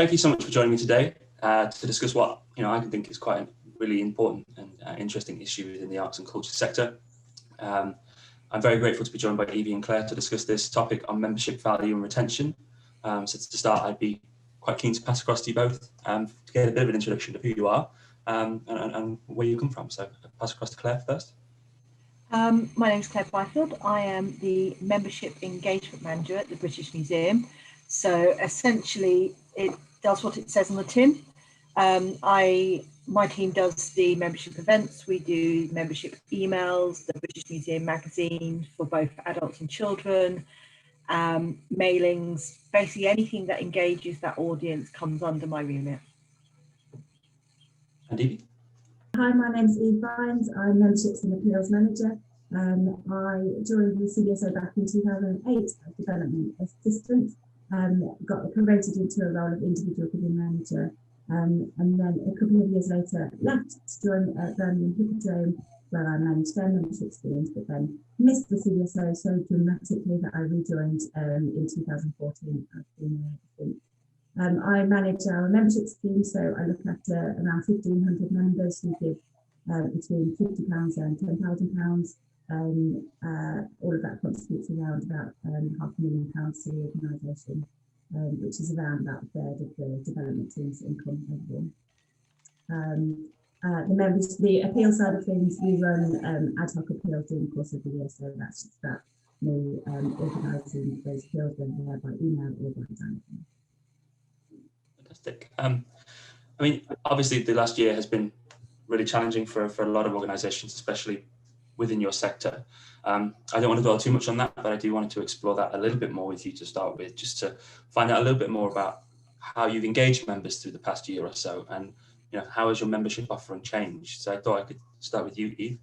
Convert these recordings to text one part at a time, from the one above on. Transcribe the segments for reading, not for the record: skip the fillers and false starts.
thank you so much for joining me today to discuss what I think is quite a really important and interesting issue within the arts and culture sector. I'm very grateful to be joined by Evie and Claire to discuss this topic on membership value and retention. So to start, I'd be quite keen to pass across to you both to get a bit of an introduction of who you are and where you come from. So I'll pass across to Claire first. My name is Claire Byfield. I am the Membership Engagement Manager at the British Museum. So essentially, it does what it says on the tin. My team does the membership events. We do membership emails, the British Museum magazine for both adults and children, mailings, basically anything that engages that audience comes under my remit. And Evie? Hi, my name's Eve Bynes. I'm Memberships and Appeals Manager. I joined the CDSO back in 2008 as Development Assistant, got promoted into a role of Individual Giving Manager, and then a couple of years later left to join Birmingham Hippodrome, where I managed their membership schemes, but then missed the CDSO so dramatically that I rejoined in 2014. I've been there since. I manage our membership scheme, so I look after around 1,500 members who give between £50 and £10,000. All of that contributes around about £500,000 to the organisation, which is around about a third of the development team's income overall. The appeal side of things, we run ad hoc appeals during the course of the year, so that's just about me organising those appeals, whether they're by email or by diary. Fantastic. I mean, obviously the last year has been really challenging for a lot of organisations, especially within your sector. I don't want to dwell too much on that, but I do want to explore that a little bit more with you to start with, just to find out a little bit more about how you've engaged members through the past year or so, and how has your membership offering changed? So I thought I could start with you, Eve.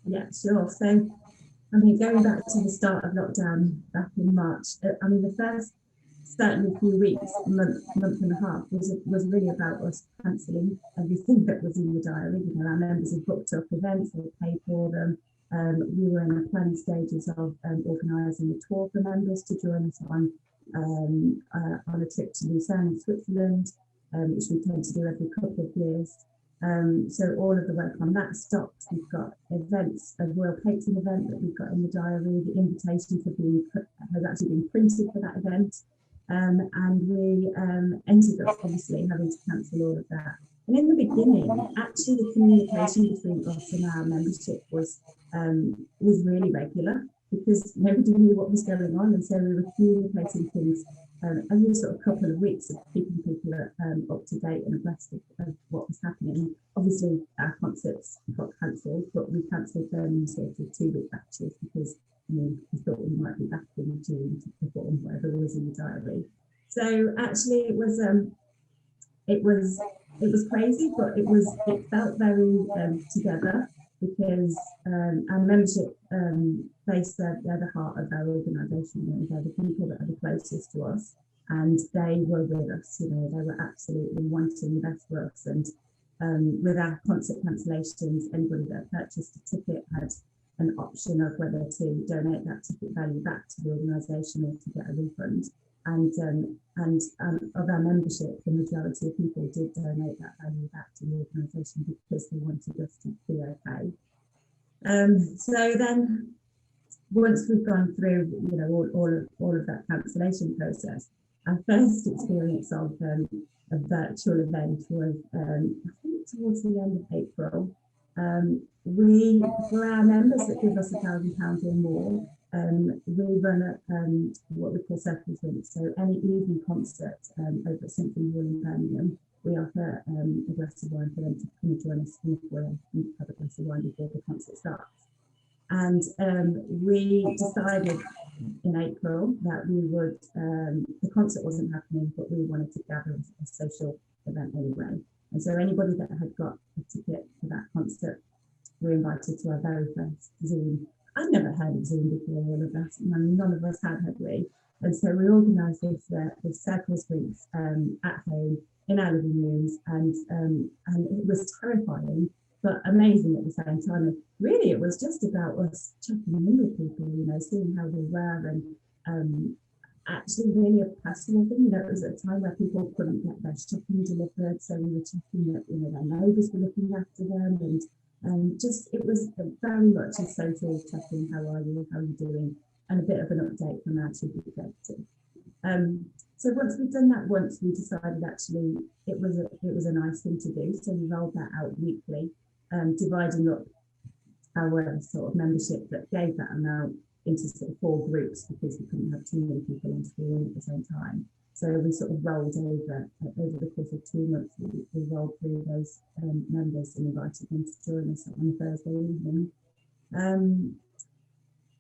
Yeah, sure. So, I mean, going back to the start of lockdown back in March, I mean, the first certainly few weeks, month and a half was really about us cancelling everything that was in the diary. Our members had booked up events, they paid for them. We were in the planning stages of organising a tour for members to join us on a trip to Lucerne in Switzerland, which we tend to do every couple of years. So all of the work on that stopped. We've got events, a Royal Painting event that we've got in the diary. The invitations have actually been printed for that event. And we ended up obviously having to cancel all of that. And in the beginning, actually the communication between us and our membership was really regular, because nobody knew what was going on, and so we were communicating things every sort of couple of weeks, of keeping people up to date and abreast of what was happening. Obviously our concerts got cancelled, but we cancelled them in sort of 2-week batches, because we thought we might be back in June to perform whatever was in the diary. So actually it was crazy, but it felt very together, because our membership base, they're the heart of our organisation. They're the people that are the closest to us, and they were with us. They were absolutely wanting the best for us. And with our concert cancellations, anybody that purchased a ticket had an option of whether to donate that ticket value back to the organisation or to get a refund. And of our membership, the majority of people did donate that value back to the organisation because they wanted us to be okay. So then, once we've gone through, all of that cancellation process, our first experience of a virtual event was, I think, towards the end of April. For our members that give us £1,000 or more, we run what we call circle drinks. So any evening concert over at Symphony Hall in Birmingham, we offer a glass of wine for them to come and join us in the foyer and have a glass of wine before the concert starts. And we decided in April that we would, the concert wasn't happening, but we wanted to gather a social event anyway. And so anybody that had got a ticket for that concert were invited to our very first Zoom. I'd never heard of Zoom before, all of us. None of us had we? And so we organised this circle drinks at home in our living rooms, and it was terrifying but amazing at the same time. And really, it was just about us checking in with people, seeing how they were, actually really a pastoral thing. You know, it was at a time where people couldn't get their shopping delivered, so we were checking that, you know, their neighbours were looking after them, and just it was very much a social checking. How are you? How are you doing? And a bit of an update from our chief executive. So once we'd done that, we decided actually it was a nice thing to do. So we rolled that out weekly, dividing up our sort of membership that gave that amount into sort of 4 groups, because we couldn't have too many people on screen at the same time. So we sort of rolled over the course of 2 months. We rolled through those members and invited them to join us on a Thursday evening.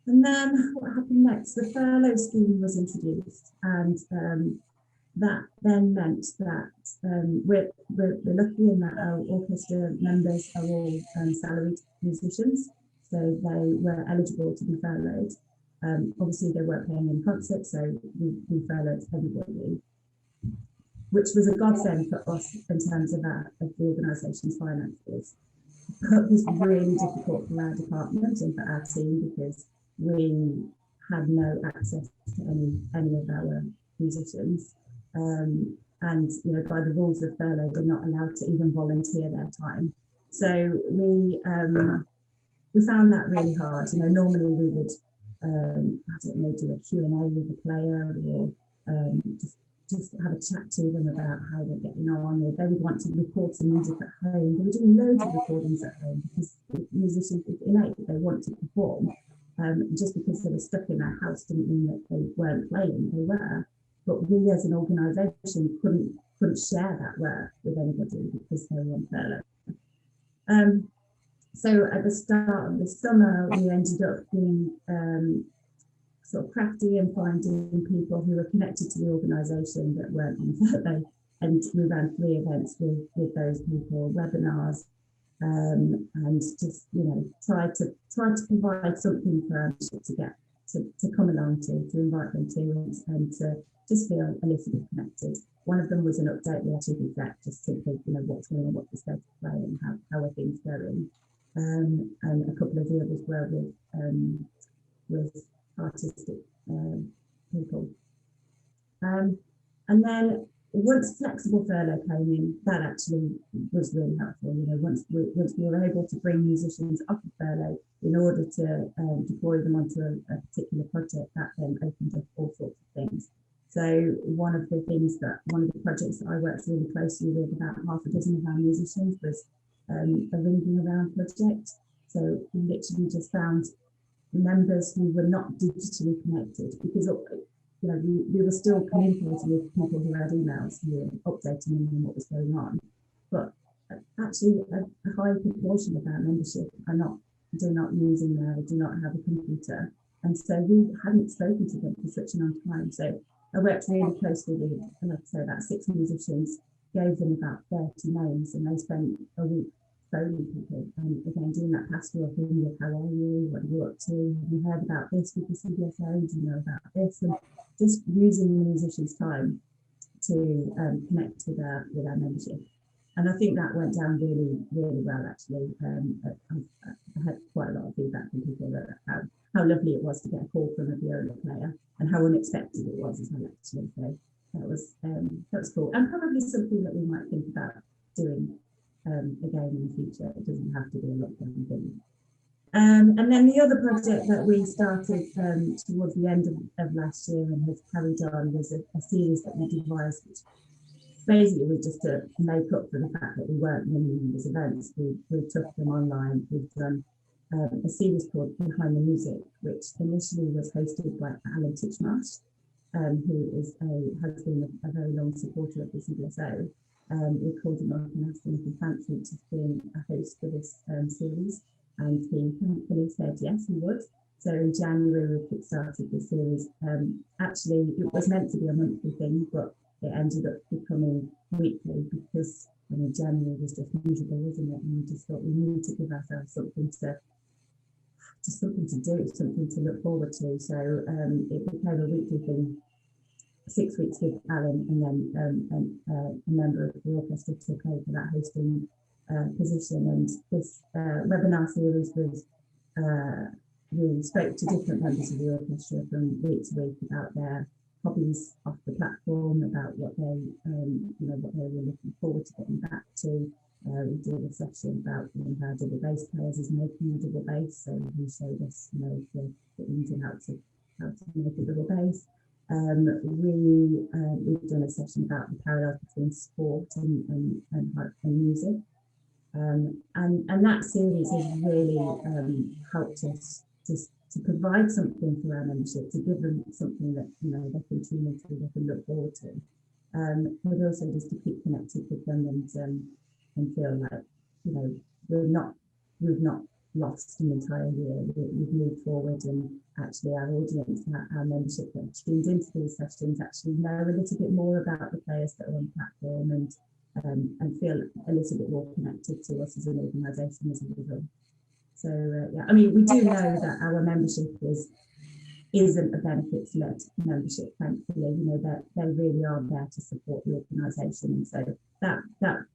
And then what happened next? The furlough scheme was introduced, and that then meant that we're lucky in that our orchestra members are all salaried musicians, so they were eligible to be furloughed. Obviously, they weren't playing in concert, so we furloughed everybody, which was a godsend for us in terms of the organisation's finances. But it was really difficult for our department and for our team, because we had no access to any of our musicians, and you know, by the rules of furlough, they're not allowed to even volunteer their time. So we found that really hard. You know, normally we would I don't know, do a Q&A with the player, or just have a chat to them about how they're getting on, or they would want to record some music at home. They were doing loads of recordings at home, because musicians, it's innate that they want to perform. Just because they were stuck in their house didn't mean that they weren't playing, they were. But we as an organisation couldn't share that work with anybody because they were on furlough. So at the start of the summer, we ended up being sort of crafty and finding people who were connected to the organisation that weren't on furlough. And we ran 3 events with those people, webinars, and just, you know, try to provide something for our membership to get to come along to invite them to, and to just feel a little bit connected. One of them was an update with our chief exec, just simply, you know, what's going on, what's the state of play, and how are things going. And a couple of the others were with artistic people. And then once flexible furlough came in, that actually was really helpful. You know, once we were able to bring musicians off of furlough in order to deploy them onto a particular project, that then opened up all sorts of things. So one of the projects that I worked really closely with about half a dozen of our musicians was a ringing around project. So we literally just found members who were not digitally connected, because you know, we were still communicating with people who had emails, who were updating them on what was going on. But actually, a high proportion of our membership do not use email, do not have a computer. And so we hadn't spoken to them for such a long time. So I worked really closely with, like I say, about 6 musicians, gave them about 30 names, and they spent a week phoning people, and again doing that pastoral thing of how are you, what are you up to, have you heard about this with the CBSO, do you know about this, and just using the musicians' time to connect with our membership. And I think that went down really, really well, actually. I had quite a lot of feedback from people about how lovely it was to get a call from a viola player, and how unexpected it was as well, actually. So that was cool, and probably something that we might think about doing again in the future. It doesn't have to be a lockdown thing. And then the other project that we started towards the end of last year and has carried on was a series that we devised, which basically was just to make up for the fact that we weren't running these events. We took them online. We've done a series called Behind the Music, which initially was hosted by Alan Titchmarsh, who has been a very long supporter of the CBSO. We called him up and asked him if he fancied to be a host for this series, and he thankfully said yes, he would. So in January we kickstarted the series. Actually, it was meant to be a monthly thing, but it ended up becoming weekly, because January was just miserable, wasn't it? And we just thought we needed to give ourselves something to do, something to look forward to. So it became a weekly thing. 6 weeks with Alan, and then a member of the orchestra took over that hosting position. And this webinar series was we spoke to different members of the orchestra from week to week about their hobbies off the platform, about what they, what they were looking forward to getting back to. We did a session about how double bass players is making a double bass, so he showed us, the ins and outs of how to make a double bass. We've done a session about the parallels between sport and music. And that series has really helped us to provide something for our membership, to give them something that they can tune into, they can look forward to, but also just to keep connected with them and feel like we've not lost an entire year. We've moved forward, and actually our audience, our membership that tunes into these sessions actually know a little bit more about the players that are on the platform, and feel a little bit more connected to us as an organisation as a result. So we do know that our membership isn't a benefits-led membership, thankfully. They really are there to support the organisation, and so that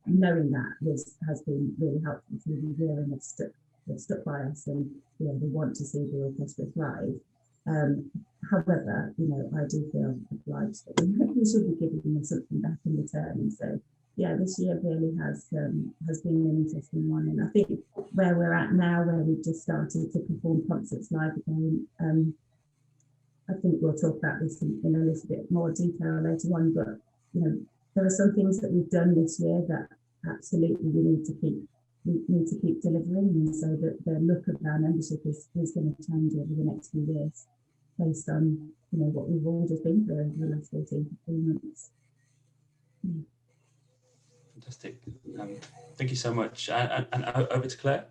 knowing that has been really helpful through the year, and they've stuck by us, and they want to see the orchestra thrive. However, I do feel obliged that we should be giving them something back in return, and so this year really has been an interesting one. And I think where we're at now, where we've just started to perform concerts live again, I think we'll talk about this in a little bit more detail later on, but there are some things that we've done this year that absolutely we need to keep delivering, and so that the look of our membership is going to change over the next few years based on what we've all just been through over the last 14 months. Fantastic. Thank you so much. And over to Claire.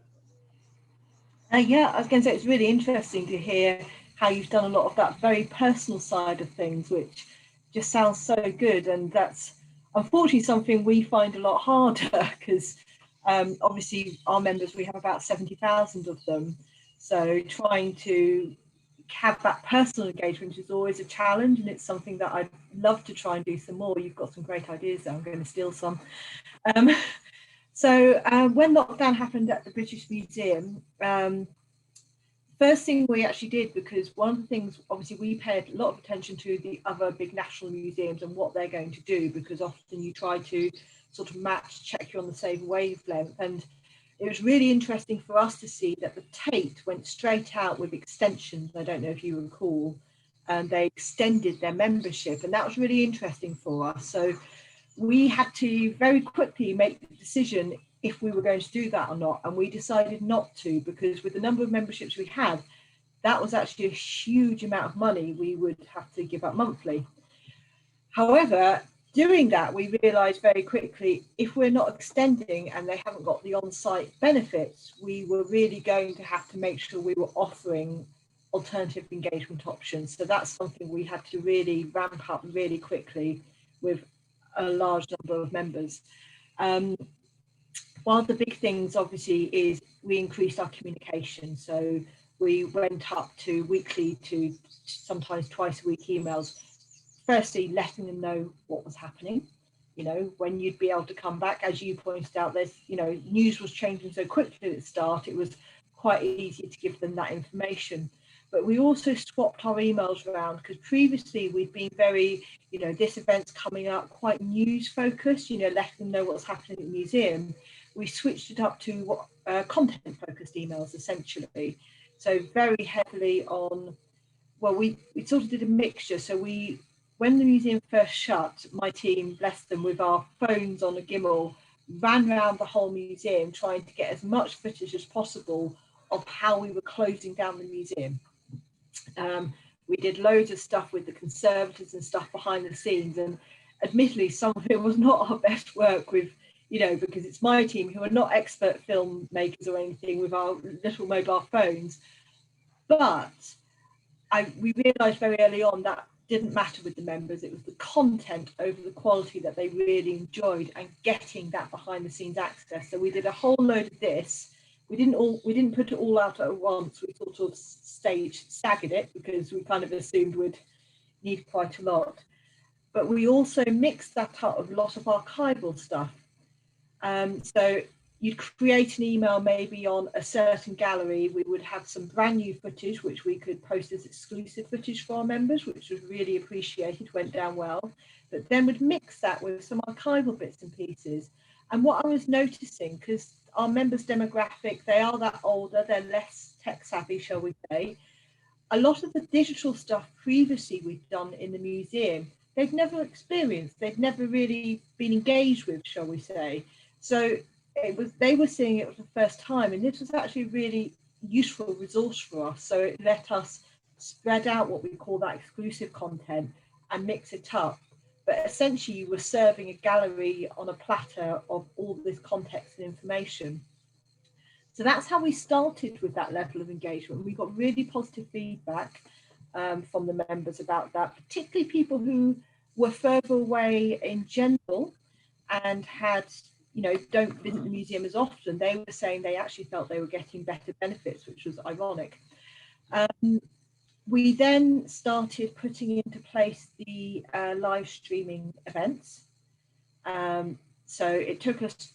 I was going to say, it's really interesting to hear how you've done a lot of that very personal side of things, which just sounds so good. And that's unfortunately something we find a lot harder, because obviously our members, we have about 70,000 of them. So trying to have that personal engagement is always a challenge, and it's something that I'd love to try and do some more. You've got some great ideas there. I'm going to steal some. So when lockdown happened at the British Museum, first thing we actually did, because one of the things, obviously we paid a lot of attention to the other big national museums and what they're going to do, because often you try to sort of check you're on the same wavelength. And it was really interesting for us to see that the Tate went straight out with extensions. I don't know if you recall, and they extended their membership, and that was really interesting for us. So we had to very quickly make the decision if we were going to do that or not, and we decided not to, because with the number of memberships we had, that was actually a huge amount of money we would have to give up monthly. However, doing that, we realised very quickly, if we're not extending and they haven't got the on-site benefits, we were really going to have to make sure we were offering alternative engagement options. So that's something we had to really ramp up really quickly with a large number of members. One of the big things, obviously, is we increased our communication. So we went up to weekly to sometimes twice a week emails. Firstly, letting them know what was happening, when you'd be able to come back. As you pointed out, there's, news was changing so quickly at the start, it was quite easy to give them that information. But we also swapped our emails around, because previously we'd been very, this event's coming up, quite news focused, letting them know what's happening at the museum. We switched it up to content focused emails, essentially. So very heavily on, well, we sort of did a mixture. So when the museum first shut, my team, bless them, with our phones on a gimbal, ran around the whole museum trying to get as much footage as possible of how we were closing down the museum. We did loads of stuff with the conservators and stuff behind the scenes, and admittedly some of it was not our best work, with because it's my team who are not expert filmmakers or anything with our little mobile phones. But we realised very early on that didn't matter with the members. It was the content over the quality that they really enjoyed, and getting that behind the scenes access. So we did a whole load of this. We didn't put it all out at once. We sort of staggered it, because we kind of assumed we'd need quite a lot. But we also mixed that up with a lot of archival stuff. So you'd create an email maybe on a certain gallery. We would have some brand new footage, which we could post as exclusive footage for our members, which was really appreciated, went down well. But then we'd mix that with some archival bits and pieces. And what I was noticing, because our members' demographic, they are that older, they're less tech savvy, shall we say. A lot of the digital stuff previously we've done in the museum, they've never experienced, they've never really been engaged with, shall we say. So they were seeing it for the first time, and this was actually a really useful resource for us. So it let us spread out what we call that exclusive content and mix it up. But essentially you were serving a gallery on a platter of all this context and information. So that's how we started with that level of engagement. We got really positive feedback from the members about that, particularly people who were further away in general and had, don't visit the museum as often. They were saying they actually felt they were getting better benefits, which was ironic. We then started putting into place the live streaming events. So it took us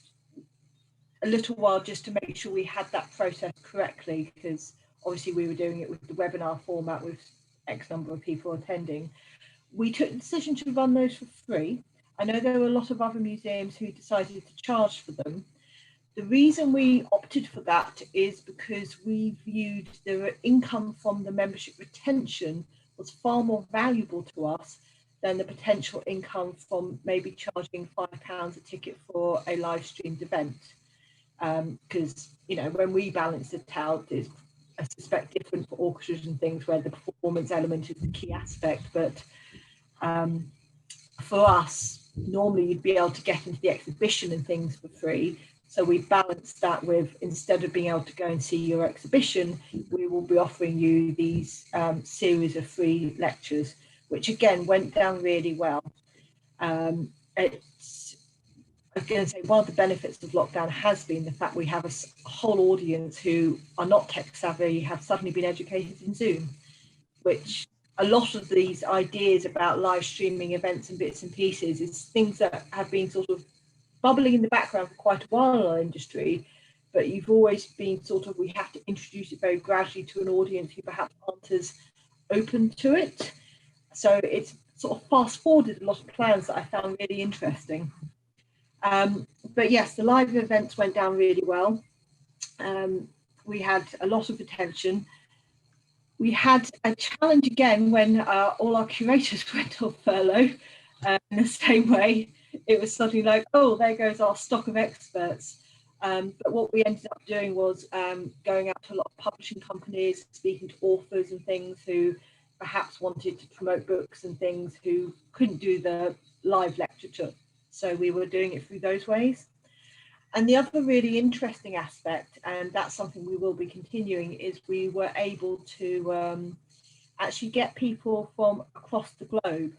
a little while just to make sure we had that process correctly, because obviously we were doing it with the webinar format with X number of people attending. We took the decision to run those for free. I know there were a lot of other museums who decided to charge for them. The reason we opted for that is because we viewed the income from the membership retention was far more valuable to us than the potential income from maybe charging £5 a ticket for a live streamed event. Because, when we balance it out, it's, I suspect, different for orchestras and things where the performance element is the key aspect. But for us, normally you'd be able to get into the exhibition and things for free. So we balanced that with, instead of being able to go and see your exhibition, we will be offering you these series of free lectures, which again went down really well. I'm going to say one of the benefits of lockdown has been the fact we have a whole audience who are not tech savvy, have suddenly been educated in Zoom, which a lot of these ideas about live streaming events and bits and pieces is things that have been sort of bubbling in the background for quite a while in our industry, but you've always been sort of, we have to introduce it very gradually to an audience who perhaps aren't as open to it. So it's sort of fast forwarded a lot of plans that I found really interesting. But yes, the live events went down really well. We had a lot of attention. We had a challenge again when all our curators went on furlough. In the same way, it was suddenly like, oh, there goes our stock of experts. But what we ended up doing was going out to a lot of publishing companies, speaking to authors and things who perhaps wanted to promote books and things who couldn't do the live lecture. So we were doing it through those ways. And the other really interesting aspect, and that's something we will be continuing, is we were able to actually get people from across the globe,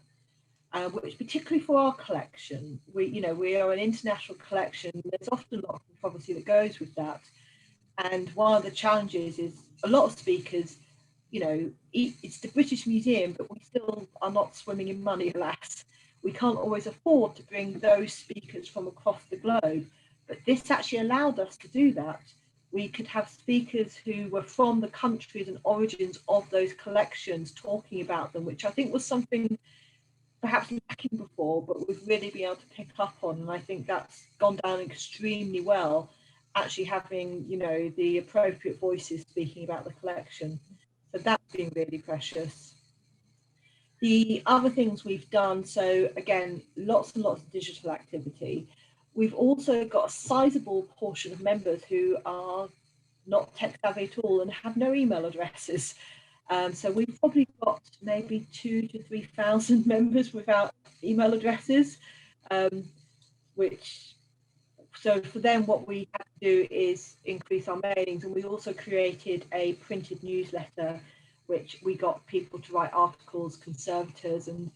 which particularly for our collection, we are an international collection. There's often a lot of controversy that goes with that. And one of the challenges is a lot of speakers, it's the British Museum, but we still are not swimming in money, alas. We can't always afford to bring those speakers from across the globe, but this actually allowed us to do that. We could have speakers who were from the countries and origins of those collections talking about them, which I think was something perhaps lacking before, but we've really been able to pick up on. And I think that's gone down extremely well, actually having, the appropriate voices speaking about the collection. So that's been really precious. The other things we've done, so again, lots and lots of digital activity. We've also got a sizable portion of members who are not tech savvy at all and have no email addresses. So we've probably got maybe 2,000 to 3,000 members without email addresses, so for them, what we have to do is increase our mailings. And we also created a printed newsletter, which we got people to write articles, conservators, and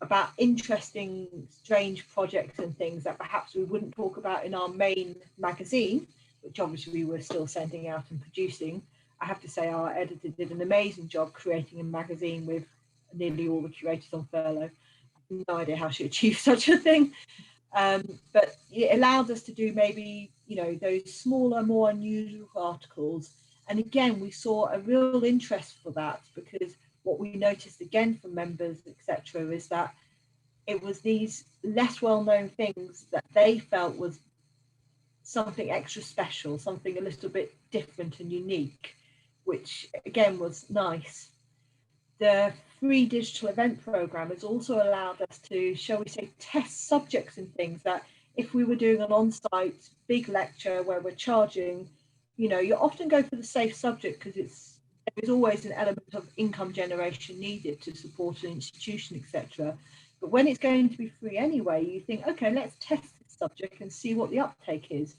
about interesting, strange projects and things that perhaps we wouldn't talk about in our main magazine, which obviously we were still sending out and producing. I have to say our editor did an amazing job creating a magazine with nearly all the curators on furlough. I have no idea how she achieved such a thing. But it allowed us to do maybe, you know, those smaller, more unusual articles. And again, we saw a real interest for that, because what we noticed again from members, etc., is that it was these less well-known things that they felt was something extra special, something a little bit different and unique, which again was nice. The free digital event program has also allowed us to, shall we say, test subjects and things that if we were doing an on-site big lecture where we're charging, you know, you often go for the safe subject because there is always an element of income generation needed to support an institution, etc. But when it's going to be free anyway, you think, okay, let's test this subject and see what the uptake is.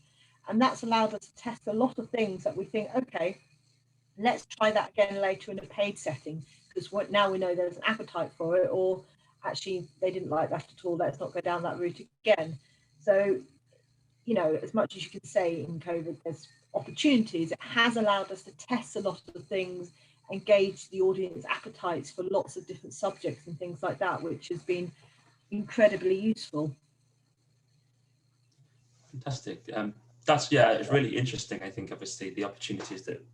And that's allowed us to test a lot of things that we think, okay, let's try that again later in a paid setting, because now we know there's an appetite for it, or actually they didn't like that at all, let's not go down that route again. So, you know, as much as you can say in COVID there's opportunities, it has allowed us to test a lot of things, engage the audience appetites for lots of different subjects and things like that, which has been incredibly useful. Fantastic. It's really interesting. I think obviously the opportunities that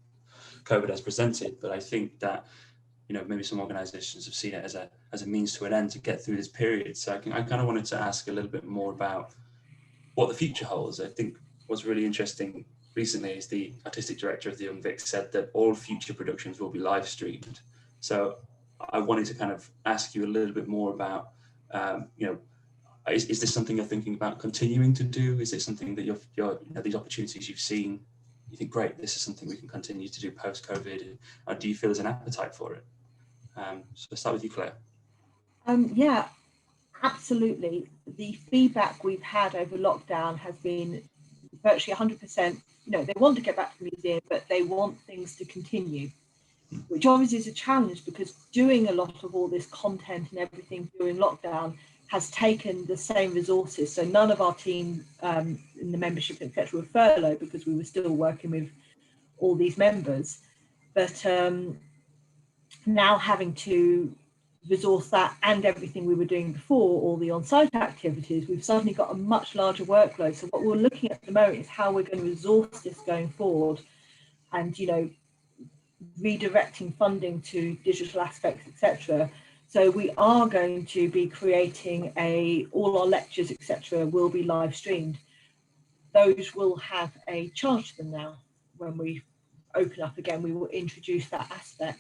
COVID has presented, but I think that, you know, maybe some organisations have seen it as a means to an end to get through this period. So I kind of wanted to ask a little bit more about what the future holds. I think what's really interesting recently is the artistic director of the Young Vic said that all future productions will be live streamed. So I wanted to kind of ask you a little bit more about, you know, is this something you're thinking about continuing to do? Is it something that you're you know, these opportunities you've seen, you think, great, this is something we can continue to do post-COVID? Or do you feel there's an appetite for it? So let's start with you, Claire. Yeah, absolutely. The feedback we've had over lockdown has been virtually 100%. You know, they want to get back to the museum, but they want things to continue, which obviously is a challenge, because doing a lot of all this content and everything during lockdown has taken the same resources. So none of our team in the membership, etc., were furloughed because we were still working with all these members. But now having to resource that and everything we were doing before, all the on-site activities, we've suddenly got a much larger workload. So what we're looking at the moment is how we're going to resource this going forward, and, you know, redirecting funding to digital aspects, etc. So we are going to be creating all our lectures, etc., will be live streamed. Those will have a charge to them now. When we open up again, we will introduce that aspect.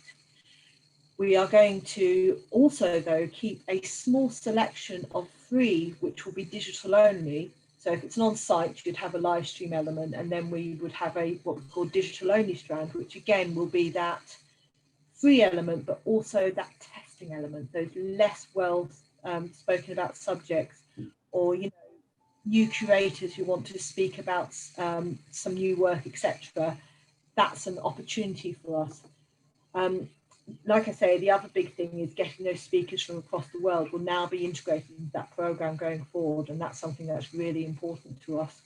We are going to also, though, keep a small selection of free, which will be digital only. So if it's an on-site, you'd have a live stream element, and then we would have what we call digital only strand, which again will be that free element, but also that testing element, those less well spoken about subjects, or, you know, new curators who want to speak about some new work, etc. That's an opportunity for us. Like I say, the other big thing is getting those speakers from across the world will now be integrated into that program going forward, and that's something that's really important to us.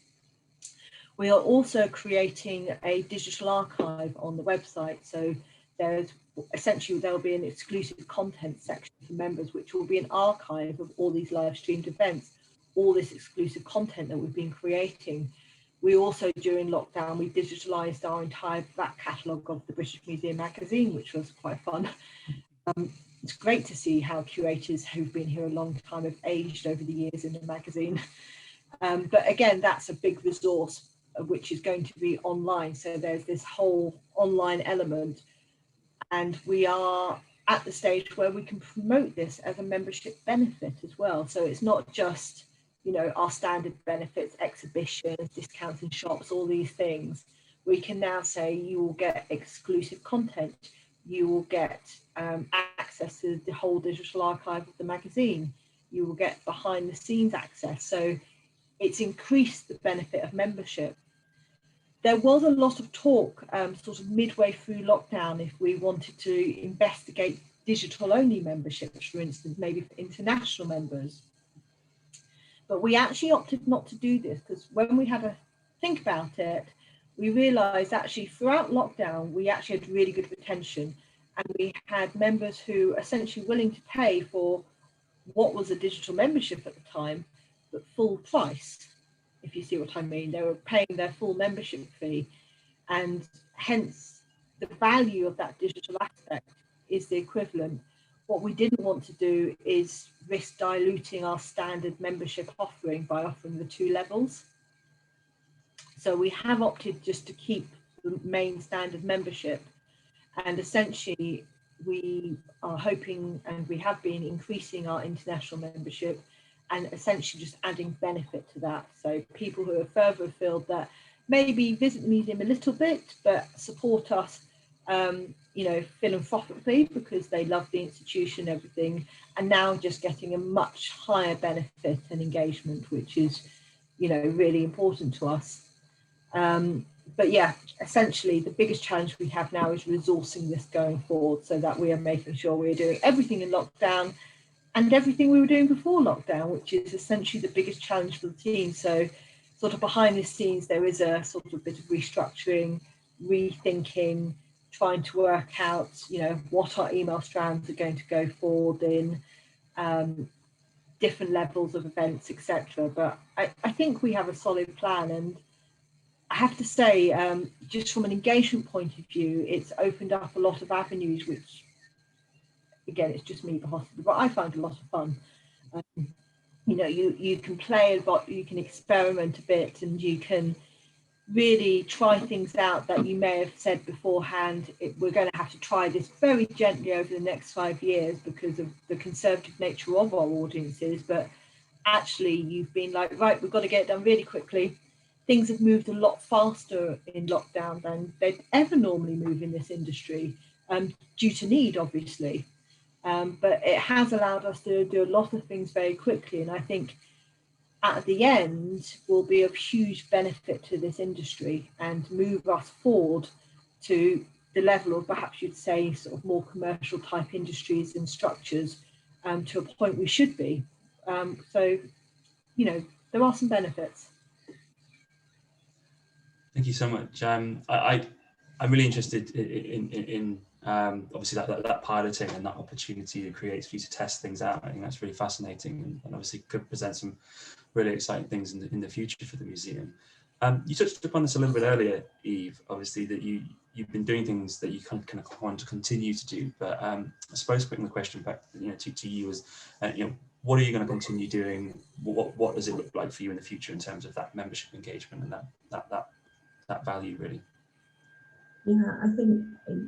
We are also creating a digital archive on the website, so there'll be an exclusive content section for members, which will be an archive of all these live streamed events, all this exclusive content that we've been creating. We also, during lockdown, we digitalised our entire back catalogue of the British Museum magazine, which was quite fun. It's great to see how curators who've been here a long time have aged over the years in the magazine. But again, that's a big resource, which is going to be online. So there's this whole online element. And we are at the stage where we can promote this as a membership benefit as well. So it's not just, you know, our standard benefits, exhibitions, discounts in shops, all these things. We can now say you will get exclusive content, you will get access to the whole digital archive of the magazine, you will get behind the scenes access. So it's increased the benefit of membership. There was a lot of talk sort of midway through lockdown if we wanted to investigate digital only memberships, for instance, maybe for international members. But we actually opted not to do this, because when we had a think about it, we realised actually throughout lockdown, we actually had really good retention, and we had members who were essentially willing to pay for what was a digital membership at the time, but full price, if you see what I mean. They were paying their full membership fee, and hence the value of that digital aspect is the equivalent. What we didn't want to do is risk diluting our standard membership offering by offering the 2 levels. So we have opted just to keep the main standard membership, and essentially we are hoping, and we have been increasing our international membership and essentially just adding benefit to that. So people who are further afield that maybe visit the museum a little bit, but support us, you know, philanthropically because they love the institution and everything, and now just getting a much higher benefit and engagement, which is, you know, really important to us. But yeah, essentially the biggest challenge we have now is resourcing this going forward, so that we are making sure we're doing everything in lockdown and everything we were doing before lockdown, which is essentially the biggest challenge for the team. So sort of behind the scenes, there is a sort of bit of restructuring, rethinking, trying to work out, you know, what our email strands are going to go forward in, different levels of events, etc. But I think we have a solid plan, and I have to say, just from an engagement point of view, it's opened up a lot of avenues, which, again, it's just me, but I find a lot of fun. You know, you can play a lot, you can experiment a bit, and you can really try things out that you may have said beforehand, we're going to have to try this very gently over the next 5 years because of the conservative nature of our audiences. But actually, you've been like, right, we've got to get it done really quickly. Things have moved a lot faster in lockdown than they'd ever normally move in this industry, due to need, obviously. But it has allowed us to do a lot of things very quickly. And I think at the end will be of huge benefit to this industry and move us forward to the level of, perhaps you'd say, sort of more commercial type industries and structures, to a point we should be. So, you know, there are some benefits. Thank you so much. I'm really interested in obviously that piloting and that opportunity it creates for you to test things out. I think that's really fascinating, and obviously could present some really exciting things in the future for the museum. You touched upon this a little bit earlier, Eve, obviously that you've been doing things that you kind of want to continue to do, but I suppose putting the question back, you know, to you as, you know, what are you going to continue doing? What does it look like for you in the future in terms of that membership engagement and that value, really? Yeah, I think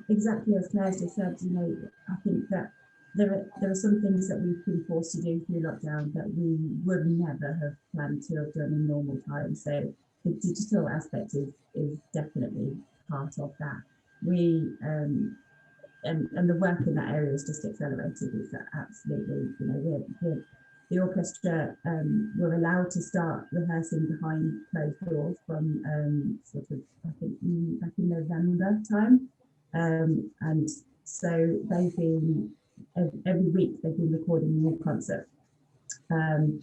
exactly as Claire's just said, you know, I think that there are some things that we've been forced to do through lockdown that we would never have planned to have done in normal times. So the digital aspect is definitely part of that. We and the work in that area is just accelerated. It's absolutely, you know, we're the orchestra were allowed to start rehearsing behind closed doors from sort of, I think, back in November time. And so they've been, every week they've been recording a new concert. And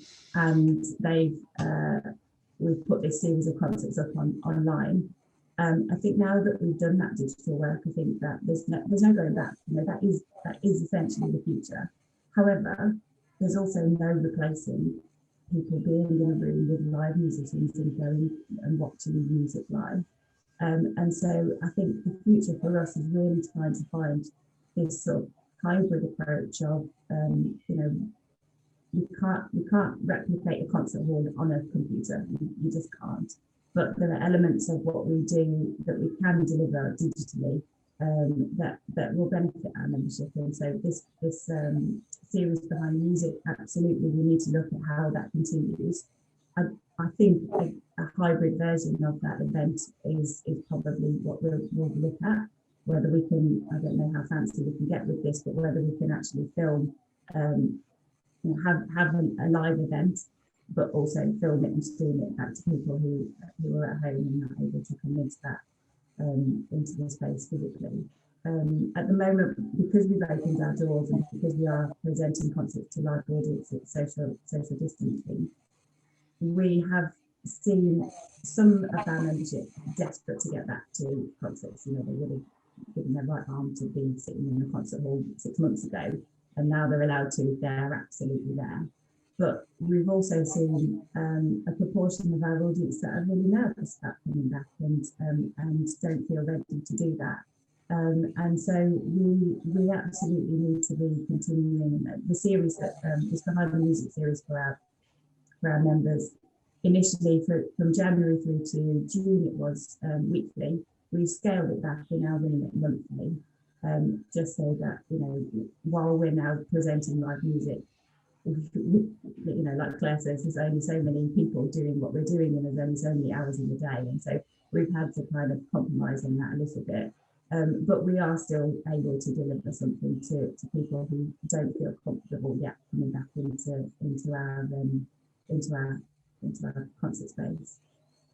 we've put this series of concerts up online. I think now that we've done that digital work, I think that there's no going back. You know, that is essentially the future. However, there's also no replacing people being in a room with live musicians and going and watching music live. And so I think the future for us is really trying to find this sort of hybrid approach of, you know, you can't replicate a concert hall on a computer. You just can't. But there are elements of what we do that we can deliver digitally, that will benefit our membership. And so this series behind music, absolutely, we need to look at how that continues. I think a hybrid version of that event is probably what we'll look at. Whether we can, I don't know how fancy we can get with this, but whether we can actually film, you know, have a live event, but also film it and stream it back to people who are at home and not able to come into that into the space physically. At the moment, because we've opened our doors and because we are presenting concerts to live audiences, social distancing, we have seen some of our membership desperate to get back to concerts. You know, they would have given their right arm to be sitting in a concert hall 6 months ago, and now they're allowed to. They're absolutely there. but we've also seen a proportion of our audience that are really nervous about coming back and don't feel ready to do that. And so we absolutely need to be continuing the series that is Behind the Music series for our members. Initially, from January through to June, it was weekly. We scaled it back. We're now running it monthly, just so that, you know, while we're now presenting live music, you know, like Claire says, there's only so many people doing what we're doing, and there's only so many hours in the day, and so we've had to kind of compromise on that a little bit. But we are still able to deliver something to people who don't feel comfortable yet coming back into our concert space.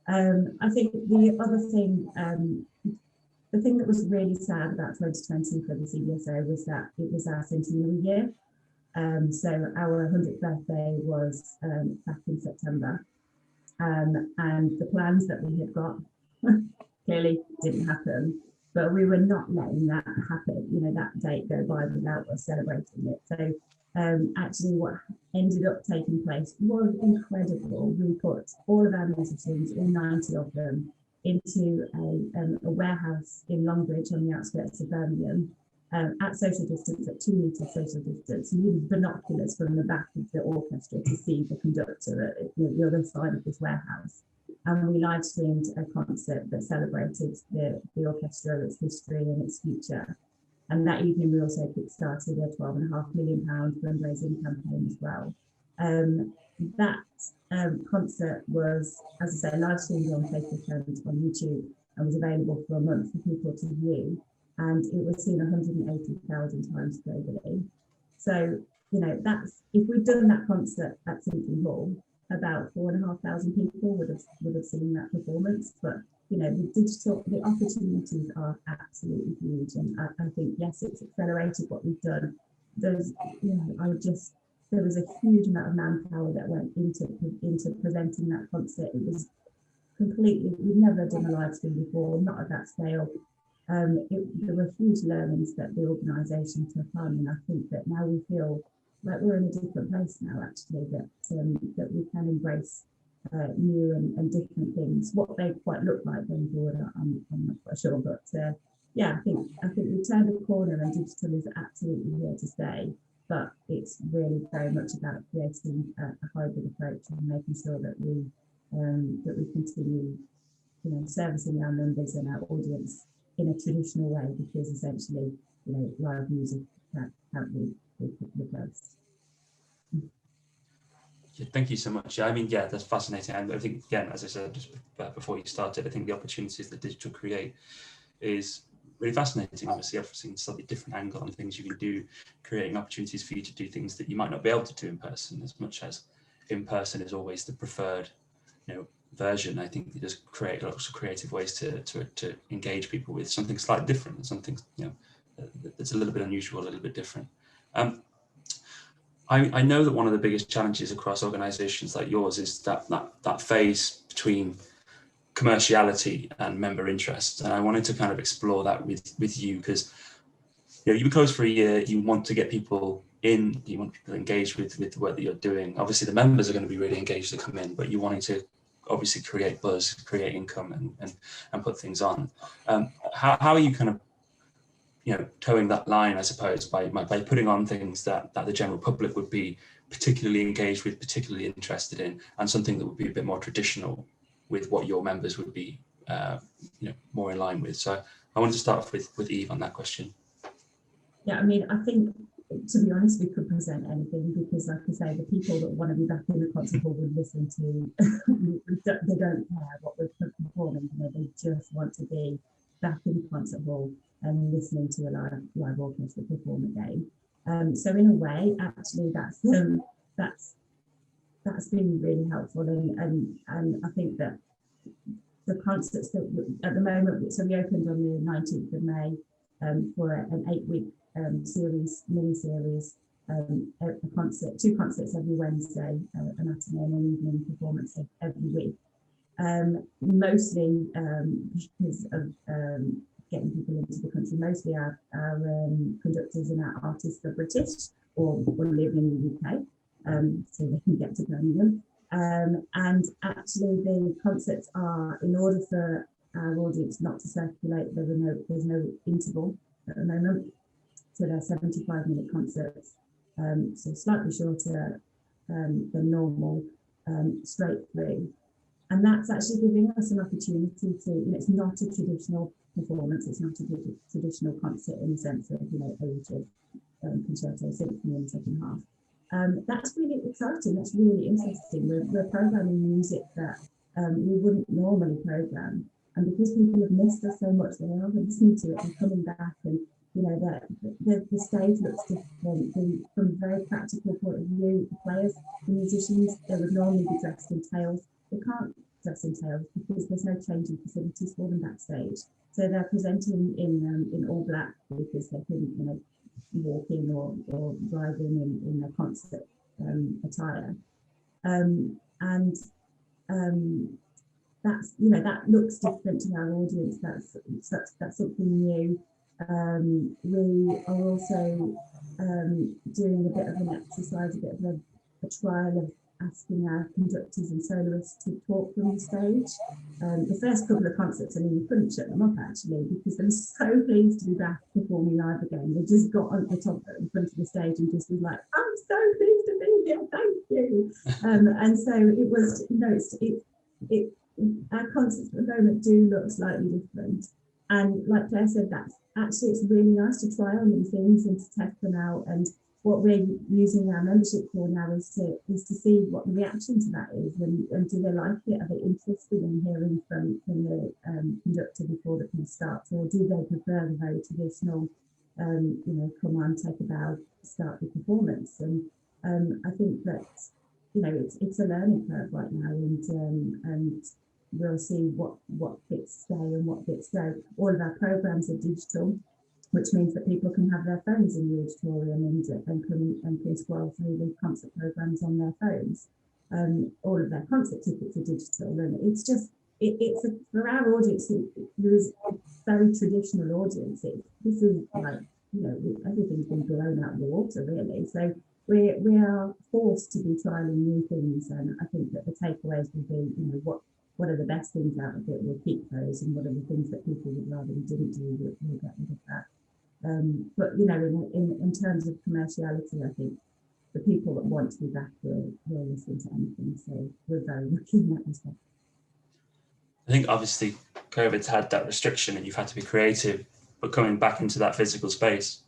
I think the other thing, the thing that was really sad about 2020 for the CDSO was that it was our centenary year. So our 100th birthday was back in September, and the plans that we had got clearly didn't happen, but we were not letting that happen, you know, that date go by without us celebrating it. So actually what ended up taking place was incredible. We put all of our musicians, all 90 of them, into a warehouse in Longbridge on the outskirts of Birmingham, at social distance, at 2 meters social distance, and using binoculars from the back of the orchestra to see the conductor at the other side of this warehouse. And we live streamed a concert that celebrated the orchestra, its history and its future. And that evening we also kick-started a £12.5 million fundraising campaign as well. That concert was, as I say, live streamed on Facebook and on YouTube, and was available for a month for people to view. And it was seen 180,000 times globally. So, you know, that's, if we'd done that concert at Symphony Hall, about 4,500 people would have seen that performance. But, you know, the opportunities are absolutely huge. And I think, yes, it's accelerated what we've done. There was a huge amount of manpower that went into presenting that concert. It was completely, we've never done a live stream before, not at that scale. There were huge learnings that the organisation took on, and I think that now we feel like we're in a different place now, actually, that we can embrace new and different things. What they quite look like going forward, I'm not quite sure, but yeah, I think we've turned a corner, and digital is absolutely here to stay. But it's really very much about creating a hybrid approach and making sure that we continue, you know, servicing our members and our audience in a traditional way, because essentially, you know, live music can't be replaced. Yeah, thank you so much. Yeah, I mean, yeah, that's fascinating. And I think, again, as I said just before you started, I think the opportunities that digital create is really fascinating. Obviously, I've seen a slightly different angle on things you can do, creating opportunities for you to do things that you might not be able to do in person, as much as in person is always the preferred, you know, version. I think you just create lots of creative ways to engage people with something slightly different, something, you know, that's a little bit unusual, a little bit different. I know that one of the biggest challenges across organisations like yours is that phase between commerciality and member interest, and I wanted to kind of explore that with you, because, you know, you've been closed for a year. You want to get people in, you want people engaged with the work that you're doing. Obviously, the members are going to be really engaged to come in, but you wanting to obviously create buzz, create income, and put things on. How are you kind of, you know, towing that line, I suppose, by putting on things that the general public would be particularly engaged with, particularly interested in, and something that would be a bit more traditional with what your members would be, you know, more in line with. So I wanted to start off with Eve on that question. Yeah, I mean, I think, to be honest, we could present anything, because, like I say, the people that want to be back in the concert hall would listen to, they don't care what we're performing, you know, they just want to be back in the concert hall and listening to a live orchestra perform again. So in a way, actually, that's been really helpful, and I think that the concerts that at the moment, so we opened on the 19th of May for an 8-week mini-series, two concerts every Wednesday, a matinee and an evening performance every week, mostly because of getting people into the country. Mostly our conductors and our artists are British or live in the UK. so they can get to Birmingham. And actually the concerts are, in order for our audience not to circulate, there's no interval at the moment. So they're 75-minute concerts, so slightly shorter than normal, straight through. And that's actually giving us an opportunity to, it's not a traditional performance, it's not a traditional concert in the sense of, age of concerto, symphony in the second half. That's really exciting, that's really interesting. We're programming music that we wouldn't normally program. And because people have missed us so much, they are listening to it and coming back, and the stage looks different. From a very practical point of view, the players, the musicians, they would normally be dressed in tails. They can't dress in tails because there's no changing facilities for them backstage. So they're presenting in all black because they couldn't, walk in or drive in their concert attire. That's, that looks different to our audience. That's something new. We are also doing a bit of an exercise, a bit of a trial of asking our conductors and soloists to talk from the stage. The first couple of concerts, we couldn't shut them up actually, because they were so pleased to be back performing live again. They just got on the top in front of the stage and just was like, "I'm so pleased to be here, thank you." And so it was, our concerts at the moment do look slightly different. And like Claire said, it's really nice to try on new things and to test them out. And what we're using our membership for now is to see what the reaction to that is, and do they like it? Are they interested in hearing from the conductor before the piece starts, or do they prefer the very traditional, come on, take a bow, start the performance? And I think that it's a learning curve right now, and we'll see what bits stay and what bits go. All of our programs are digital, which means that people can have their phones in the auditorium and can scroll through the concert programs on their phones. All of their concert tickets are digital, and it's just for our audience who is a very traditional audience. This is like everything's been blown out of the water really. So we are forced to be trialing new things, and I think that the takeaways will be what are the best things out of it, we'll keep those, and what are the things that people would rather we didn't do, we'll get rid of that. But in terms of commerciality, I think the people that want to be back will listen to anything. So we're very lucky in that respect. I think obviously COVID's had that restriction and you've had to be creative, but coming back into that physical space,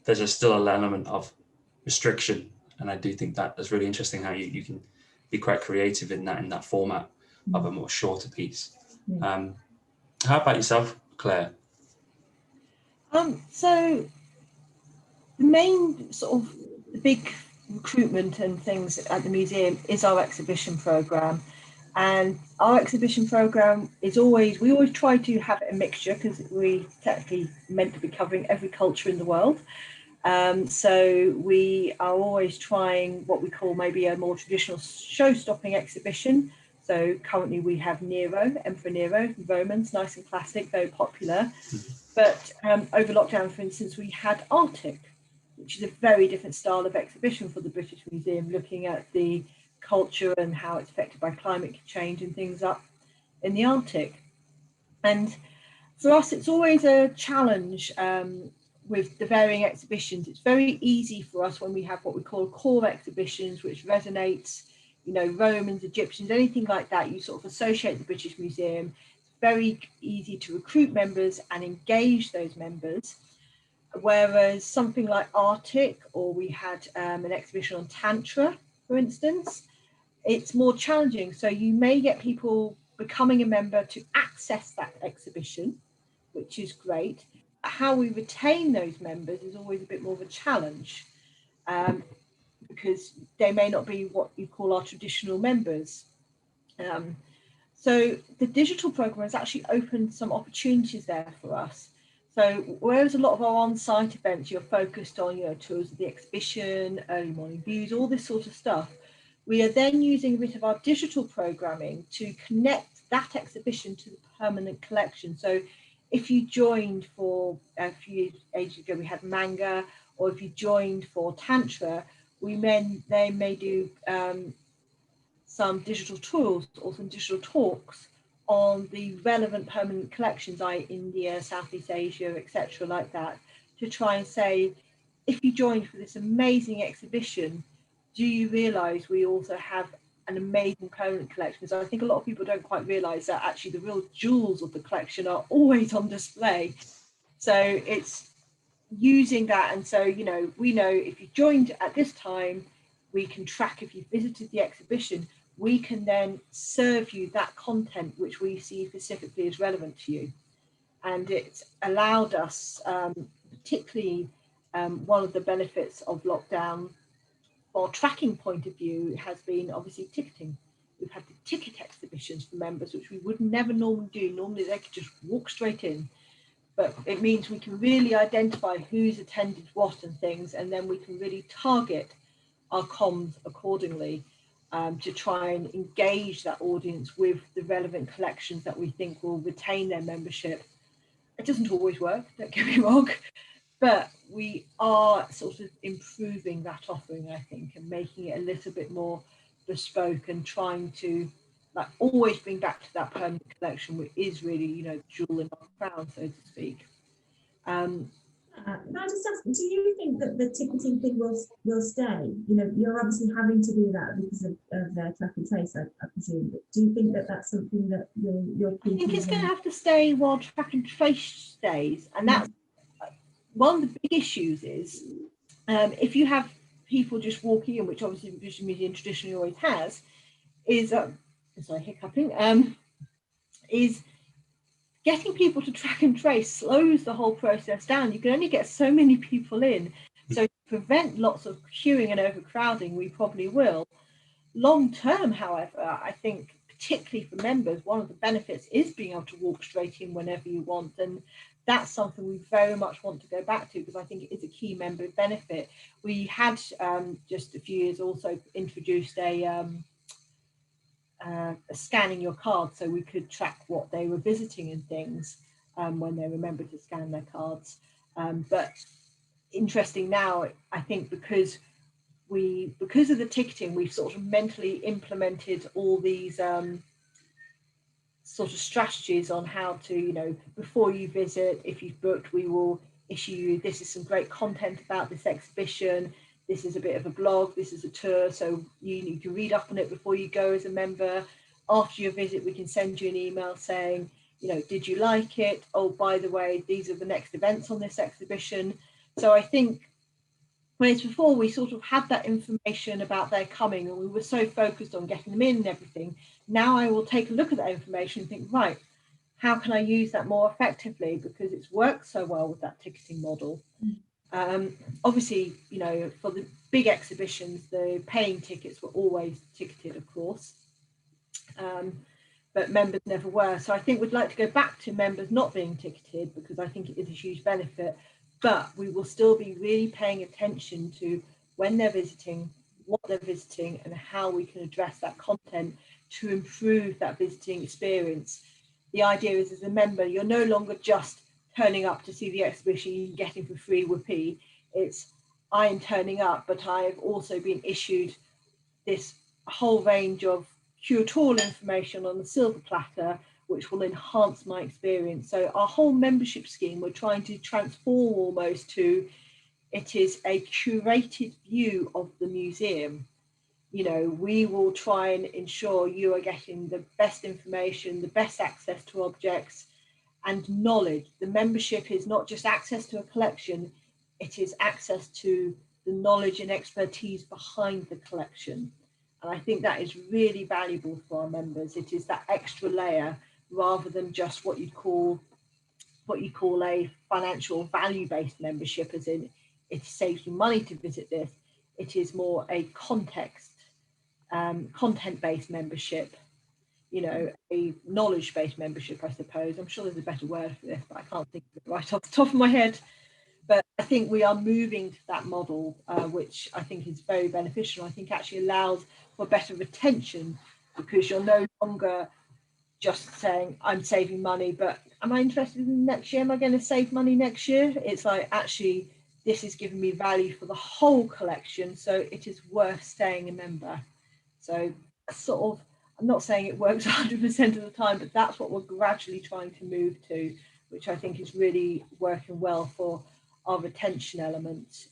there's still an element of restriction. And I do think that is really interesting how you can be quite creative in that format of a more shorter piece. Yeah. How about yourself, Claire? So the main sort of big recruitment and things at the museum is our exhibition program, and our exhibition program is we always try to have a mixture, because we technically meant to be covering every culture in the world. So we are always trying what we call maybe a more traditional show-stopping exhibition. So currently we have Emperor Nero, Romans, nice and classic, very popular. But over lockdown, for instance, we had Arctic, which is a very different style of exhibition for the British Museum, looking at the culture and how it's affected by climate change and things up in the Arctic. And for us, it's always a challenge with the varying exhibitions. It's very easy for us when we have what we call core exhibitions, which resonates, Romans, Egyptians, anything like that. You sort of associate the British Museum. It's very easy to recruit members and engage those members. Whereas something like Arctic, or we had an exhibition on Tantra, for instance, it's more challenging. So you may get people becoming a member to access that exhibition, which is great. How we retain those members is always a bit more of a challenge, because they may not be what you call our traditional members. So the digital program has actually opened some opportunities there for us. So whereas a lot of our on-site events, you're focused on, tours of the exhibition, early morning views, all this sort of stuff, we are then using a bit of our digital programming to connect that exhibition to the permanent collection. So if you joined for a few ages ago, we had manga, or if you joined for Tantra, they may do some digital tools or some digital talks on the relevant permanent collections, i.e. India, Southeast Asia, etc., like that, to try and say, if you joined for this amazing exhibition, do you realise we also have an amazing permanent collection? So I think a lot of people don't quite realise that actually the real jewels of the collection are always on display. So it's using that, and so, you know, we know if you joined at this time, we can track if you visited the exhibition, we can then serve you that content which we see specifically as relevant to you. And it's allowed us, particularly one of the benefits of lockdown, for tracking point of view, has been obviously ticketing. We've had the ticket exhibitions for members, which we would never normally do. Normally they could just walk straight in. But it means we can really identify who's attended what and things, and then we can really target our comms accordingly to try and engage that audience with the relevant collections that we think will retain their membership. It doesn't always work, don't get me wrong, but we are sort of improving that offering, I think, and making it a little bit more bespoke and trying to like always bring back to that permanent collection, which is really, you know, jewel in our crown, so to speak. Can I just ask, do you think that the ticketing thing will stay? You know, you're obviously having to do that because of their track and trace, I presume. But do you think that that's something that you're I think it's going to have to stay while track and trace stays, and that's one of the big issues is if you have people just walking in, which obviously the British Museum traditionally always has, is is getting people to track and trace slows the whole process down. You can only get so many people in. So to prevent lots of queuing and overcrowding, we probably will. Long term, however, I think particularly for members, one of the benefits is being able to walk straight in whenever you want. And that's something we very much want to go back to, because I think it is a key member benefit. We had just a few years also introduced a scanning your card, so we could track what they were visiting and things when they remembered to scan their cards. But interesting now, I think because of the ticketing, we've sort of mentally implemented all these sort of strategies on how to, you know, before you visit, if you've booked, we will issue you, this is some great content about this exhibition, this is a bit of a blog, this is a tour, so you need to read up on it before you go as a member. After your visit, we can send you an email saying, you know, did you like it? Oh, by the way, these are the next events on this exhibition. So I think whereas before we sort of had that information about their coming and we were so focused on getting them in and everything, now I will take a look at that information and think, right, how can I use that more effectively, because it's worked so well with that ticketing model. Obviously, you know, for the big exhibitions, the paying tickets were always ticketed, of course, but members never were. So I think we'd like to go back to members not being ticketed, because I think it is a huge benefit, but we will still be really paying attention to when they're visiting, what they're visiting, and how we can address that content to improve that visiting experience. The idea is, as a member, you're no longer just turning up to see the exhibition you're getting for free whoopee. It's, I am turning up, but I've also been issued this whole range of curatorial information on the silver platter, which will enhance my experience. So our whole membership scheme, we're trying to transform almost to, it is a curated view of the museum. You know, we will try and ensure you are getting the best information, the best access to objects and knowledge. The membership is not just access to a collection, it is access to the knowledge and expertise behind the collection. And I think that is really valuable for our members. It is that extra layer rather than just what you call a financial value-based membership, as in it saves you money to visit this. It is more a content-based membership, you know, a knowledge-based membership, I suppose. I'm sure there's a better word for this, but I can't think of it right off the top of my head. But I think we are moving to that model, which I think is very beneficial. I think actually allows for better retention, because you're no longer just saying, I'm saving money, but am I interested in next year? Am I going to save money next year? It's like, actually, this has given me value for the whole collection, so it is worth staying a member. So sort of, I'm not saying it works 100% of the time, but that's what we're gradually trying to move to, which I think is really working well for our retention element.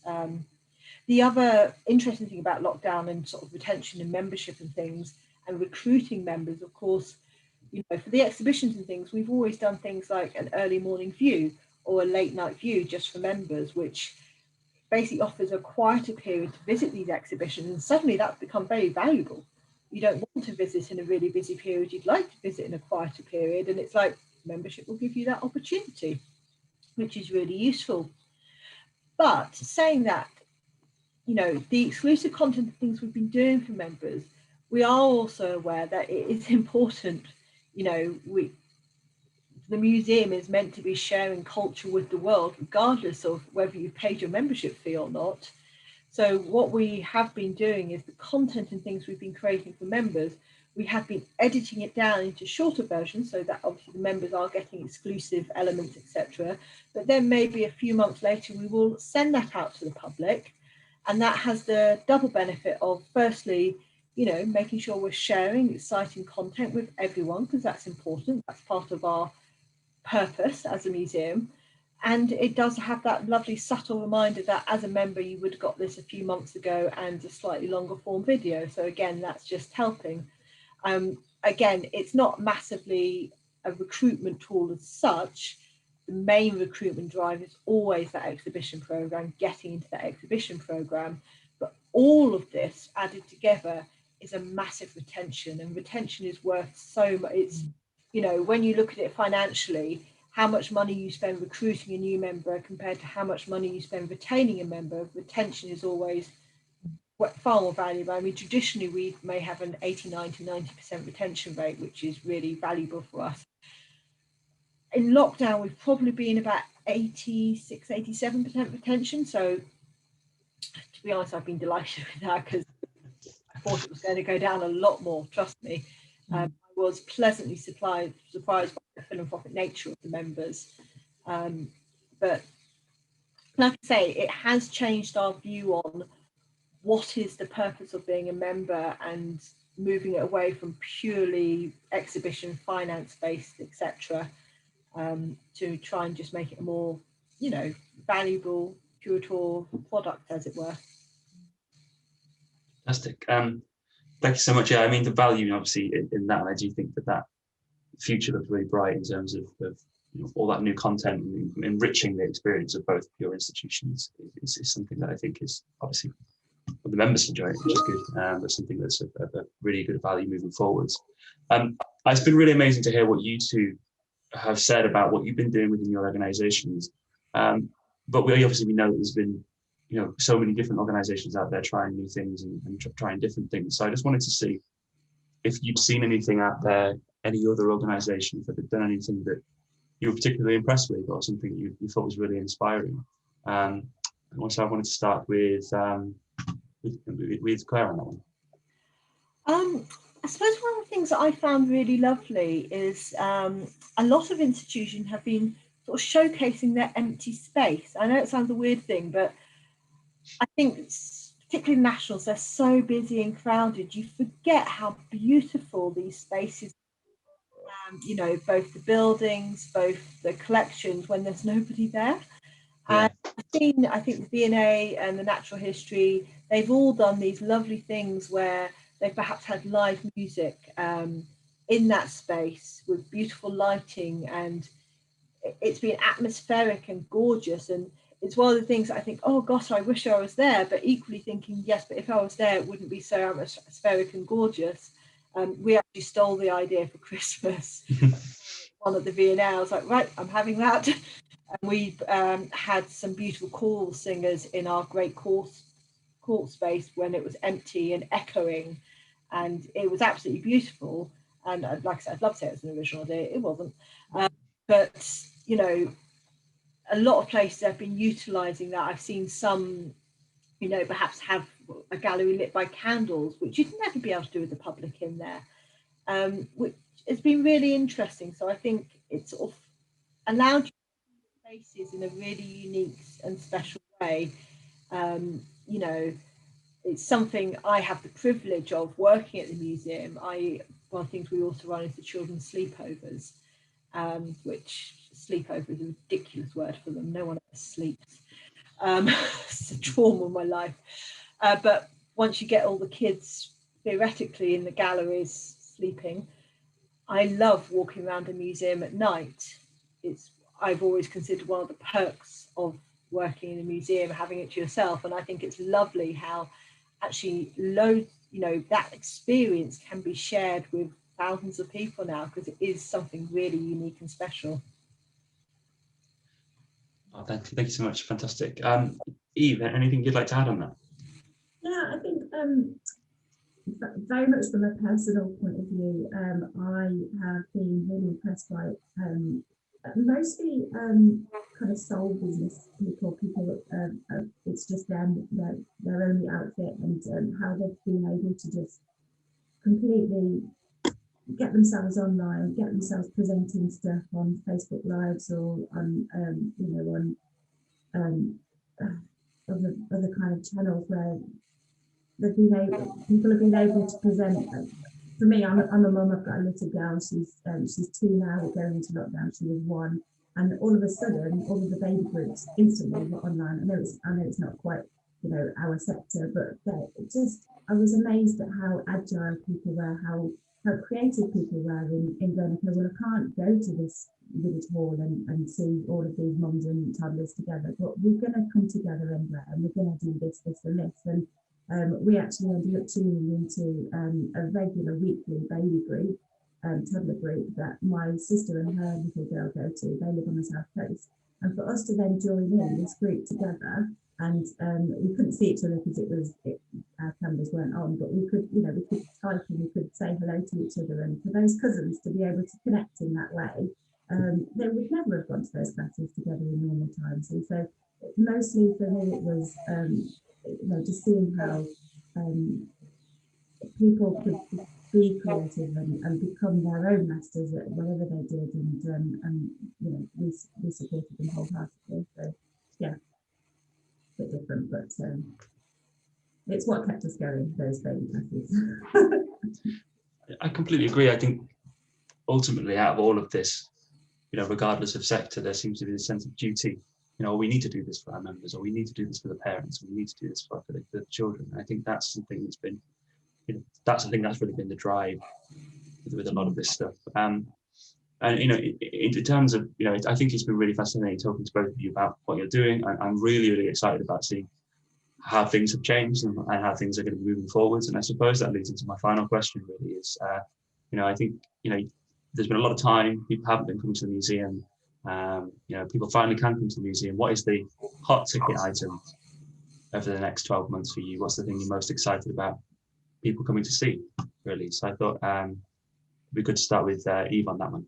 The other interesting thing about lockdown and sort of retention and membership and things and recruiting members, of course, you know, for the exhibitions and things, we've always done things like an early morning view or a late night view just for members, which basically offers a quieter period to visit these exhibitions, and suddenly that's become very valuable. You don't want to visit in a really busy period, you'd like to visit in a quieter period, and it's like membership will give you that opportunity, which is really useful. But saying that, you know, the exclusive content things we've been doing for members, we are also aware that it is important, you know, the museum is meant to be sharing culture with the world, regardless of whether you've paid your membership fee or not. So what we have been doing is the content and things we've been creating for members, we have been editing it down into shorter versions so that obviously the members are getting exclusive elements, etc. But then maybe a few months later, we will send that out to the public. And that has the double benefit of, firstly, you know, making sure we're sharing exciting content with everyone, because that's important. That's part of our purpose as a museum. And it does have that lovely subtle reminder that as a member you would have got this a few months ago and a slightly longer form video. So again, that's just helping. Again, it's not massively a recruitment tool as such. The main recruitment drive is always that exhibition program, getting into that exhibition program. But all of this added together is a massive retention, and retention is worth so much. It's, you know, when you look at it financially, how much money you spend recruiting a new member compared to how much money you spend retaining a member, retention is always far more valuable. I mean, traditionally, we may have an 89 to 90% retention rate, which is really valuable for us. In lockdown, we've probably been about 86, 87% retention. So to be honest, I've been delighted with that because I thought it was going to go down a lot more, trust me. I was pleasantly surprised by the philanthropic nature of the members. But like I say, it has changed our view on what is the purpose of being a member and moving it away from purely exhibition, finance-based, etc., to try and just make it a more, you know, valuable curatorial product, as it were. Fantastic. Thank you so much. Yeah, I mean, the value obviously in that, and I do think that future looks really bright in terms of you know, all that new content and enriching the experience of both your institutions is something that I think is obviously what the members enjoy, which is good, but something that's a really good value moving forwards. It's been really amazing to hear what you two have said about what you've been doing within your organizations. But we know that there's been, you know, so many different organizations out there trying new things and trying different things. So I just wanted to see if you'd seen anything out there, any other organizations that had done anything that you were particularly impressed with, or something you thought was really inspiring. And also I wanted to start with Claire on that one. I suppose one of the things that I found really lovely is a lot of institutions have been sort of showcasing their empty space. I know it sounds a weird thing, but I think particularly nationals, they're so busy and crowded, you forget how beautiful these spaces are. You know, both the buildings, both the collections, when there's nobody there. Yeah. And I think the V&A and the Natural History, they've all done these lovely things where they've perhaps had live music in that space with beautiful lighting, and it's been atmospheric and gorgeous. And it's one of the things I think, oh gosh, I wish I was there, but equally thinking, yes, but if I was there, it wouldn't be so atmospheric and gorgeous. We actually stole the idea for Christmas. One of the V&A, I was like, right, I'm having that. And we've had some beautiful choral singers in our great court space when it was empty and echoing, and it was absolutely beautiful. And like I said, I'd love to say it was an original idea. It wasn't. But, you know, a lot of places have been utilising that. I've seen some, you know, perhaps have a gallery lit by candles, which you'd never be able to do with the public in there, which has been really interesting. So I think it's sort of allowed you to see places in a really unique and special way. You know, it's something I have the privilege of working at the museum. One of the things we also run is the children's sleepovers, which sleepover is a ridiculous word for them. No one ever sleeps. It's a trauma of my life. But once you get all the kids theoretically in the galleries sleeping, I love walking around a museum at night. I've always considered one of the perks of working in a museum, having it to yourself. And I think it's lovely how actually that experience can be shared with thousands of people now, because it is something really unique and special. Oh, thank you so much. Fantastic. Eve, anything you'd like to add on that? Yeah, I think very much from a personal point of view, I have been really impressed by mostly kind of soul business people. It's just them, their only outfit, and how they've been able to just completely get themselves online, get themselves presenting stuff on Facebook Lives or on other kind of channels where people have been able to present. For me, I'm a mum. I've got a little girl. She's 2 now. We're going into lockdown. She was 1, and all of a sudden, all of the baby groups instantly were online. I know it's not quite our sector, but I was amazed at how agile people were, how creative people were in going, okay, well, I can't go to this village hall and see all of these mums and toddlers together, but we're going to come together anyway, and we're going to do this, and this. And we actually ended up tuning into a regular weekly baby group, toddler group that my sister and her little girl go to. They live on the south coast, and for us to then join in this group together, and we couldn't see each other because our cameras weren't on, but we could type and we could say hello to each other. And for those cousins to be able to connect in that way, they would never have gone to those classes together in normal times. And so mostly for me it was just seeing how people could be creative and become their own masters at whatever they did, and we supported them wholeheartedly. So yeah, a bit different, but it's what kept us going, those baby classes. I completely agree. I think ultimately, out of all of this, regardless of sector, there seems to be a sense of duty. We need to do this for our members, or we need to do this for the parents, or we need to do this for the children. And I think that's something that's been, that's really been the drive with a lot of this stuff. And in terms of, I think it's been really fascinating talking to both of you about what you're doing. I'm really, really excited about seeing how things have changed and how things are going to be moving forwards. And I suppose that leads into my final question. Really, is I think there's been a lot of time people haven't been coming to the museum. People finally can come to the museum. What is the hot ticket item over the next 12 months for you? What's the thing you're most excited about people coming to see, really? So I thought it'd be good to start with Eve on that one.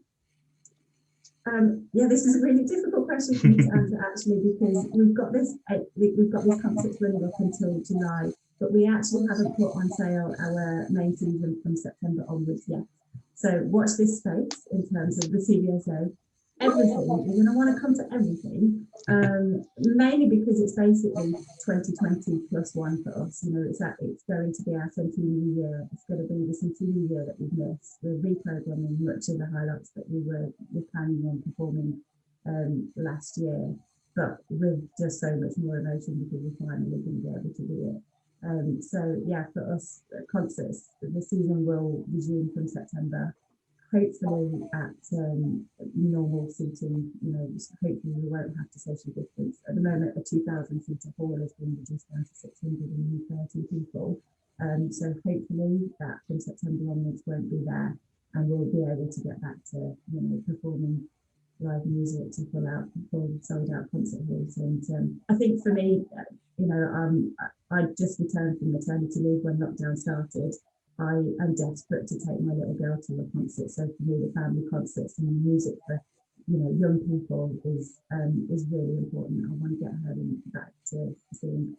Yeah, this is a really difficult question for me to answer, actually, because we've got these concerts running up until July, but we actually haven't put on sale our main season from September onwards yet. So watch this space in terms of the CVSO. Everything, you're going to want to come to everything, mainly because it's basically 2020 plus one for us. It's going to be our centenary year. It's going to be the centenary year that we've missed. We're reprogramming much of the highlights that we were planning on performing last year, but with just so much more emotion because we're finally going to be able to do it. So yeah, for us, concerts, the season will resume from September. Hopefully at normal seating, hopefully we won't have to social distance. At the moment, a 2,000-seater hall has been reduced down to 630 people. So hopefully that from September onwards won't be there, and we'll be able to get back to performing live music to full sold out concert halls. And I think for me, I just returned from maternity leave when lockdown started. I am desperate to take my little girl to a concert. So for me, the family concerts and the music for young people is really important. I want to get her back to seeing.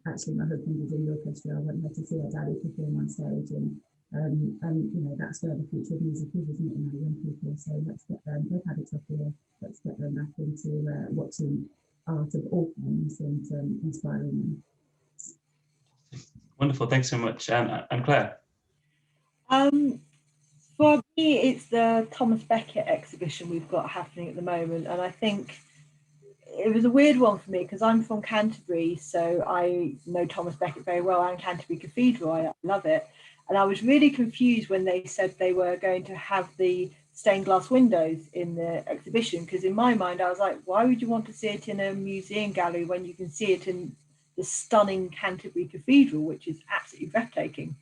Actually, my husband is in the orchestra. I want her to see her daddy perform on stage, and that's where the future of music is, isn't it? Young people. So let's get them. They've had a tough year. Let's get them back into watching art of all forms and inspiring them. Wonderful, thanks so much. And Claire? For me, it's the Thomas Becket exhibition we've got happening at the moment, and I think it was a weird one for me because I'm from Canterbury, so I know Thomas Becket very well and Canterbury Cathedral. I love it. And I was really confused when they said they were going to have the stained glass windows in the exhibition, because in my mind I was like, why would you want to see it in a museum gallery when you can see it in the stunning Canterbury Cathedral, which is absolutely breathtaking.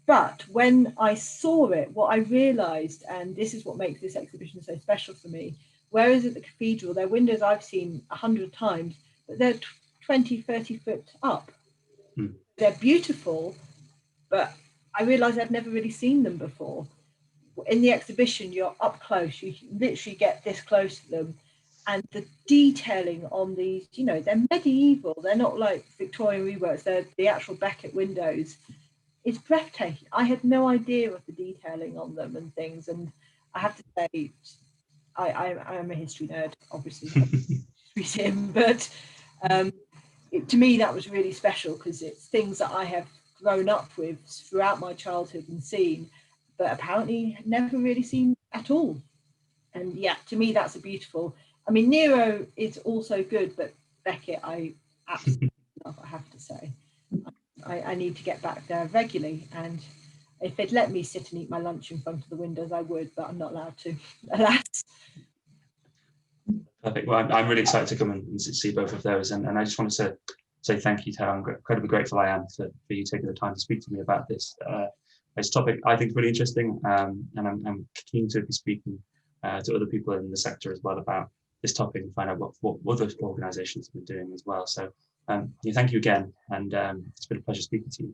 But when I saw it, what I realised, and this is what makes this exhibition so special for me, whereas at the cathedral, they're windows I've seen 100 times, but they're 20, 30 foot up. They're beautiful, but I realised I'd never really seen them before. In the exhibition, you're up close, you literally get this close to them. And the detailing on these, you know, they're medieval, they're not like Victorian reworks, they're the actual Becket windows. It's breathtaking. I had no idea of the detailing on them and things. And I have to say, I'm a history nerd, obviously, museum, but to me that was really special because it's things that I have grown up with throughout my childhood and seen, but apparently never really seen at all. And yeah, to me that's a beautiful. I mean, Nero is also good, but Becket I absolutely love, I have to say. I need to get back there regularly, and if they'd let me sit and eat my lunch in front of the windows, I would, but I'm not allowed to, alas. Perfect. Well, I'm really excited to come and see both of those, and I just wanted to say thank you to how incredibly grateful I am for you taking the time to speak to me about this. This topic I think is really interesting, and I'm keen to be speaking to other people in the sector as well about this topic and find out what other organisations have been doing as well. So thank you again, and it's been a pleasure speaking to you.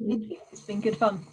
Thank you. It's been good fun.